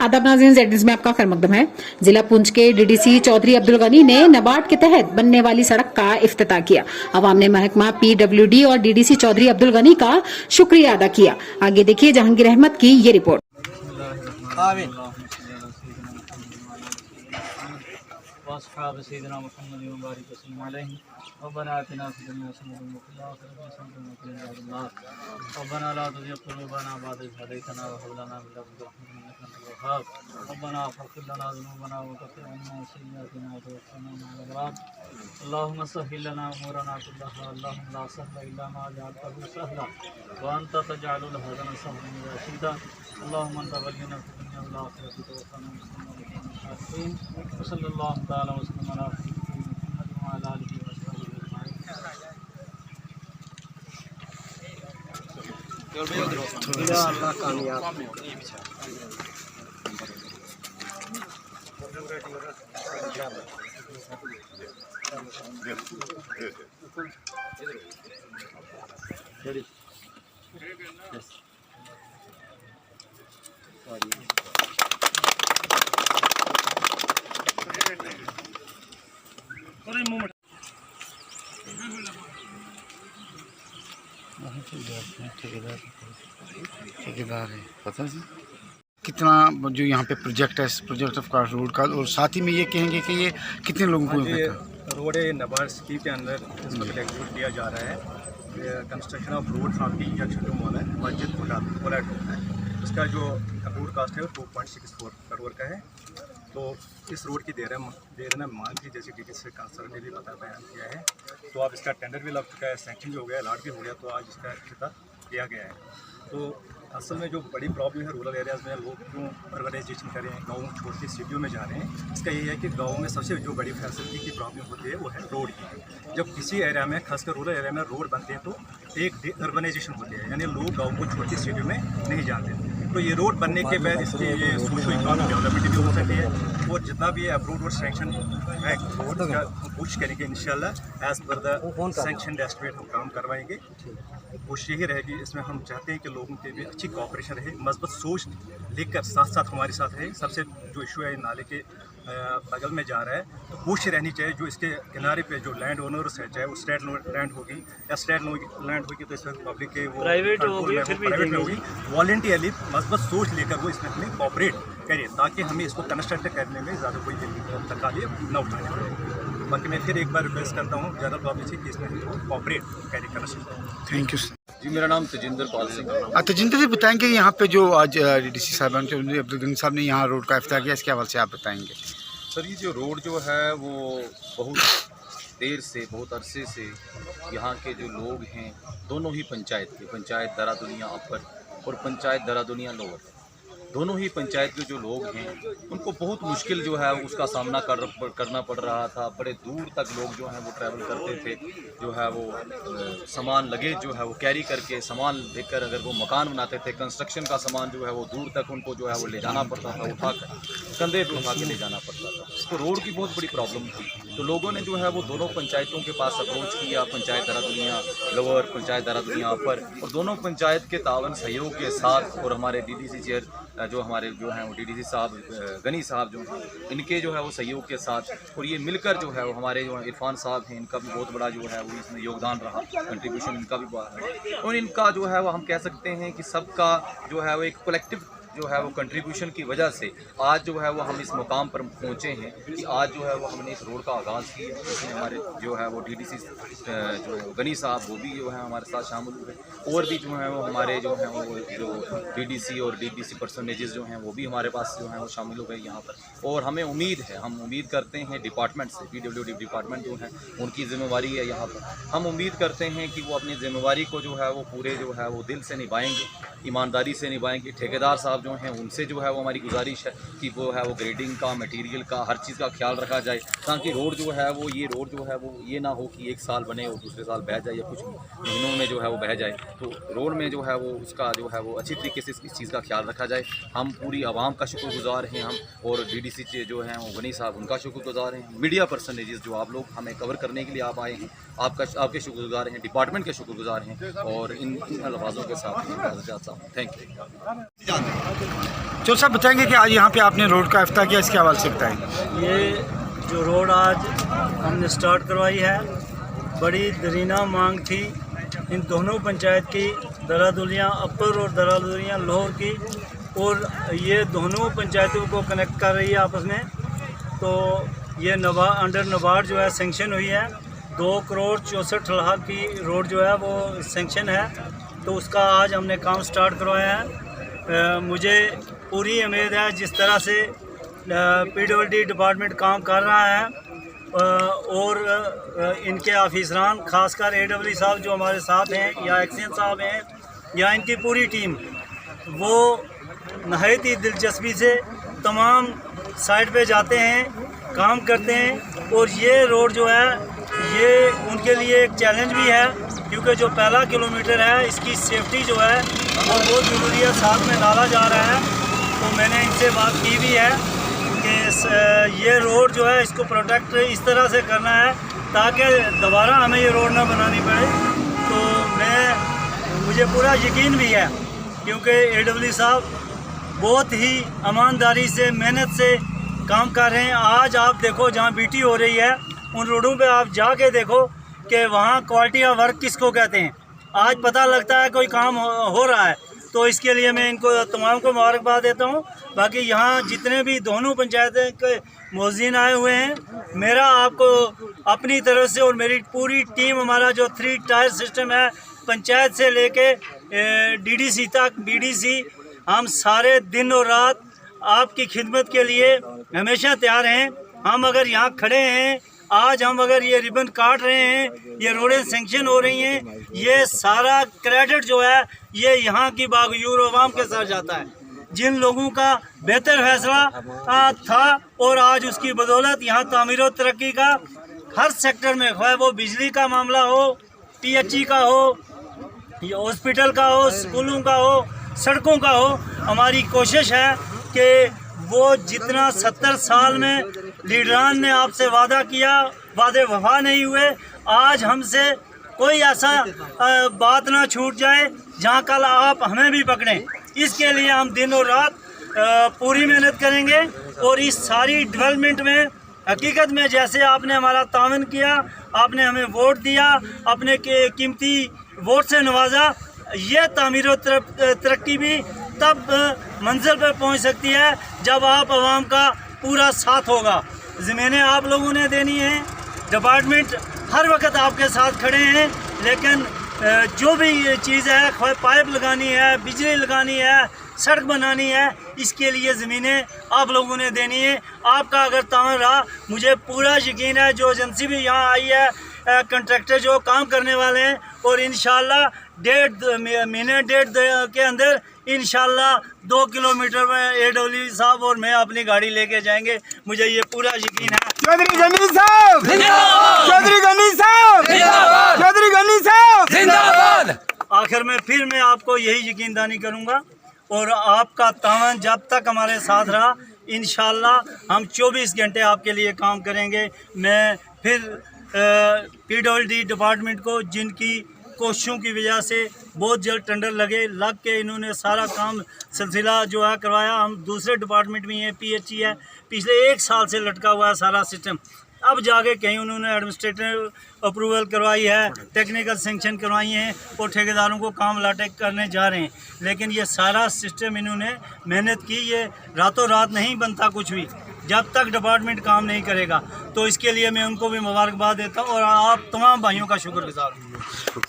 आदाब नाज़रीन, ज़ेड में आपका खैर मकदम है। जिला पुंछ के डीडीसी चौधरी अब्दुल गनी ने नाबार्ड के तहत बनने वाली सड़क का इफ्तिताह किया। अवाम ने महकमा पीडब्ल्यूडी और डीडीसी चौधरी अब्दुल गनी का शुक्रिया अदा किया। आगे देखिए जहांगीर अहमद की ये रिपोर्ट। अल्लाहुम्मा सह्हिल लना उमूरना कुल्लहा अल्लाहुम्मा ला सहला इल्ला मा जअलतहु सहला व अन्ता तजअलुल हज़न सहलन रशीदा अल्लाहुम्मा अन्ता वलियुना फिद दुनिया वल आखिरति तवफ़ना मुस्लिमीन शाकिरीन व सल्लल्लाहु तआला व सल्लम अला मुहम्मद व अला आलिहि व अस्हाबिहि अजमईन। अल्लाह कामयाब ठेकेदार है पता है कितना जो यहाँ पे प्रोजेक्ट है, इस प्रोजेक्ट ऑफ कार रोड का, और साथ ही में ये कहेंगे कि ये कितने लोगों को रोड है नाबार्ड स्कीम के अंदर इस वक्त एग्जीक्यूट किया जा रहा है। Construction of road from T या छोटू मॉल है मस्जिद कोलाट है। इसका जो रोड कास्ट है वो 2.64 करोड़ का है। तो इस रोड की देर में मांग थी, जैसे डी से कांसर ने भी बयान किया है। तो अब इसका टेंडर भी लग चुका है, सैंक्शन भी हो गया, अलॉट भी हो गया, तो आज इसका इफ्तिताह किया गया है। तो असल में जो बड़ी प्रॉब्लम है रूरल एरियाज़ में, लोग क्यों अर्बनाइजेशन करें, गाँव छोड़ के सिटियों में जा रहे हैं, इसका ये है कि गाँव में सबसे जो बड़ी फैसिलिटी की प्रॉब्लम होती है वो है रोड की। जब किसी एरिया में, खासकर रूरल एरिया में रोड बनते हैं तो एक अर्बनाइजेशन होती है, यानी लोग गाँव को छोड़ के सिटियों में नहीं जाते। तो ये रोड बनने के बाद इसकी ये सोशो इकोनॉमिक डेवलपमेंट भी हो सकती है, और जितना भी अप्रूव्ड और सैंक्शन है रोड का कोशिश करेंगे इंशाल्लाह as per the sanction estimate हम काम करवाएंगे। कोशिश यही रहेगी, इसमें हम चाहते हैं कि लोगों के भी अच्छी कोऑपरेशन रहे, मजबूत सोच लेकर साथ साथ हमारे साथ है। सबसे जो इशू है नाले के बगल में जा रहा है, तो कोशिश रहनी चाहिए जो इसके किनारे पे जो लैंड ओनर्स है, चाहे वो स्टेट लैंड होगी या स्टेट लैंड होगी तो इसमें पब्लिक के वो प्राइवेट में होगी, वॉलंटियरली मजबूत सोच लेकर वो इसमें हमें कोऑपरेट करिए, ताकि हमें इसको कंस्ट्रक्ट करने में ज़्यादा कोई तकालीफ न उठाने पड़े। बाकी मैं फिर एक बार रिक्वेस्ट करता हूँ ज़्यादा पब्लिक से कि इसमें कोऑपरेट करिए कंस्ट्रक्ट। थैंक यू जी, मेरा नाम तेजिंदर पाल सिंह। तेजिंदर जी बताएंगे यहाँ पे जो आज डीडीसी साहबान अब्दुल गनी साहब ने यहाँ रोड का इफ्तिताह किया, इसके हवाले से आप बताएंगे। सर, ये जो रोड जो है वो बहुत देर से, बहुत अरसे से यहाँ के जो लोग हैं, दोनों ही पंचायत के, पंचायत दरा दुनिया अपर और पंचायत दरा दुनिया लोअर, दोनों ही पंचायत के जो लोग हैं उनको बहुत मुश्किल जो है उसका सामना करना पड़ रहा था। बड़े दूर तक लोग जो हैं वो ट्रैवल करते थे, जो है वो सामान लगेज जो है वो कैरी करके सामान लेकर अगर वो मकान बनाते थे, कंस्ट्रक्शन का सामान जो है वो दूर तक उनको जो है वो ले जाना पड़ता था, उठाकर कंधे पर उठा के ले जाना पड़ता था। तो रोड की बहुत बड़ी प्रॉब्लम थी। तो लोगों ने जो है वो दोनों पंचायतों के पास अप्रोच किया, पंचायत दरा दुनिया लोअर, पंचायत दरा दुनिया अपर, और दोनों पंचायत के तावन सहयोग के साथ और हमारे डीडीसी चेयर जो हमारे जो हैं वो डीडीसी साहब गनी साहब जो हैं, इनके जो है वो सहयोग के साथ, और ये मिलकर जो है वो हमारे जो इरफान साहब हैं, इनका भी बहुत बड़ा जो है वो इसमें योगदान रहा, कंट्रीब्यूशन इनका भी बड़ा है। और इनका जो है वो हम कह सकते हैं कि सबका जो है वो एक कलेक्टिव जो है वो कंट्रीब्यूशन की वजह से आज जो है वो हम इस मुकाम पर पहुँचे हैं कि आज जो है वो हमने इस रोड का आगाज़ किया। इसमें हमारे जो है वो डीडीसी जो है गनी साहब वो भी जो है हमारे साथ शामिल हुए, और भी जो है वो हमारे जो हैं वो जो डीडीसी और डीडीसी पर्सनेजेस जो हैं वो भी हमारे पास जो हैं वो शामिल हो गए यहाँ पर। और हमें उम्मीद है, हम उम्मीद करते हैं डिपार्टमेंट से, पीडब्ल्यूडी डिपार्टमेंट जो है उनकी जिम्मेवारी है यहाँ पर, हम उम्मीद करते हैं कि वो अपनी जिम्मेवारी को जो है वो पूरे जो है वो दिल से निभाएंगे, ईमानदारी से निभाएंगे। ठेकेदार साहब जो हैं उनसे जो है वो हमारी गुजारिश है कि वो है वो ग्रेडिंग का, मटेरियल का, हर चीज़ का ख्याल रखा जाए, ताकि रोड जो है वो ये रोड जो है वो ये ना हो कि एक साल बने और दूसरे साल बह जाए या कुछ महीनों में जो है वो बह जाए। तो रोड में जो है वो उसका जो है वो अच्छी तरीके से इस चीज़ का ख्याल रखा जाए। हम पूरी आवाम का शुक्रगुजार हैं हम, और डीडीसी जो हैं वो गनी साहब उनका शुक्रगुजार हैं, मीडिया पर्सनैलिटीज़ जो आप लोग हमें कवर करने के लिए आप आए हैं, आपके शुक्रगुजार हैं, डिपार्टमेंट के शुक्रगुजार हैं, और इन अल्फाजों के साथ थैंक यू। चौधरी साहब बताएंगे कि आज यहाँ पे आपने रोड का इफ्ताह किया, इसके हवाले से बताएं। ये जो रोड आज हमने स्टार्ट करवाई है, बड़ी दरीना मांग थी इन दोनों पंचायत की, दरादुलिया अपर और दरादुलिया लोअर की, और ये दोनों पंचायतों को कनेक्ट कर रही है आपस में। तो ये अंडर नबार्ड जो है सेंक्शन हुई है, 2,64,00,000 की रोड जो है वो सेंक्शन है। तो उसका आज हमने काम स्टार्ट करवाया है। मुझे पूरी उम्मीद है जिस तरह से PWD डिपार्टमेंट काम कर रहा है और इनके ऑफिसरान खासकर AWD साहब जो हमारे साथ हैं या एक्सीएन साहब हैं या इनकी पूरी टीम, वो नहायत ही दिलचस्पी से तमाम साइट पे जाते हैं, काम करते हैं। और ये रोड जो है ये उनके लिए एक चैलेंज भी है, क्योंकि जो पहला किलोमीटर है इसकी सेफ्टी जो है वो बहुत ज़रूरी है, साथ में डाला जा रहा है। तो मैंने इनसे बात की भी है कि ये रोड जो है इसको प्रोटेक्ट इस तरह से करना है ताकि दोबारा हमें ये रोड ना बनानी पड़े। तो मुझे पूरा यकीन भी है क्योंकि AWD साहब बहुत ही ईमानदारी से मेहनत से काम कर रहे हैं। आज आप देखो जहाँ BT हो रही है उन रोडों पे आप जाके देखो कि वहाँ क्वालिटी ऑफ वर्क किसको कहते हैं। आज पता लगता है कोई काम हो रहा है। तो इसके लिए मैं इनको तमाम को मुबारकबाद देता हूँ। बाकी यहाँ जितने भी दोनों पंचायतें के मौज़ीन आए हुए हैं, मेरा आपको अपनी तरफ से और मेरी पूरी टीम, हमारा जो 3 टायर सिस्टम है पंचायत से लेके DDC तक, BDC, हम सारे दिन और रात आपकी खिदमत के लिए हमेशा तैयार हैं। हम अगर यहाँ खड़े हैं, आज हम अगर ये रिबन काट रहे हैं, ये रोडें सेंक्शन हो रही हैं, ये सारा क्रेडिट जो है ये यहाँ की बागयूर अवाम के साथ जाता है, जिन लोगों का बेहतर फैसला था और आज उसकी बदौलत यहाँ तामीर और तरक्की का हर सेक्टर में, चाहे वो बिजली का मामला हो, PHE का हो, हॉस्पिटल का हो, स्कूलों का हो, सड़कों का हो, हमारी कोशिश है कि वो जितना 70 साल में लीडरान ने आपसे वादा किया, वादे वफा नहीं हुए। आज हमसे कोई ऐसा बात ना छूट जाए जहां कल आप हमें भी पकड़ें। इसके लिए हम दिन और रात पूरी मेहनत करेंगे। और इस सारी डेवलपमेंट में हकीकत में जैसे आपने हमारा तावन किया, आपने हमें वोट दिया, अपने कीमती वोट से नवाजा, ये तामीर और तरक्की भी तब मंजिल पर पहुंच सकती है जब आप आवाम का पूरा साथ होगा। ज़मीनें आप लोगों ने देनी है, डिपार्टमेंट हर वक्त आपके साथ खड़े हैं, लेकिन जो भी चीज़ है, पाइप लगानी है, बिजली लगानी है, सड़क बनानी है, इसके लिए ज़मीनें आप लोगों ने देनी है। आपका अगर तावन रहा, मुझे पूरा यकीन है जो एजेंसी भी यहाँ आई है, कंट्रैक्टर जो काम करने वाले हैं, और इंशाल्लाह 1.5 महीने के अंदर इंशाल्लाह 2 किलोमीटर में AWD साहब और मैं अपनी गाड़ी लेके जाएंगे। मुझे ये पूरा यकीन है। चौधरी गनी साहब जिंदाबाद, चौधरी गनी साहब जिंदाबाद, चौधरी गनी साहब जिंदाबाद। आखिर में फिर मैं आपको यही यकीनदानी करूंगा और आपका तावन जब तक हमारे साथ रहा, इंशाल्लाह हम 24 घंटे आपके लिए काम करेंगे। मैं फिर PWD डिपार्टमेंट को, जिनकी कोशिशों की वजह से बहुत जल्द टेंडर लग के इन्होंने सारा काम सिलसिला जो है करवाया। हम दूसरे डिपार्टमेंट में हैं, PHE है, पिछले 1 साल से लटका हुआ है सारा सिस्टम। अब जाके कहीं उन्होंने एडमिनिस्ट्रेटिव अप्रूवल करवाई है, टेक्निकल सेंक्शन करवाई हैं और ठेकेदारों को काम लाटेक करने जा रहे हैं। लेकिन ये सारा सिस्टम इन्होंने मेहनत की, ये रातों रात नहीं बनता कुछ भी जब तक डिपार्टमेंट काम नहीं करेगा। तो इसके लिए मैं उनको भी मुबारकबाद देता हूँ और आप तमाम भाइयों का शुक्रगुजार हूँ।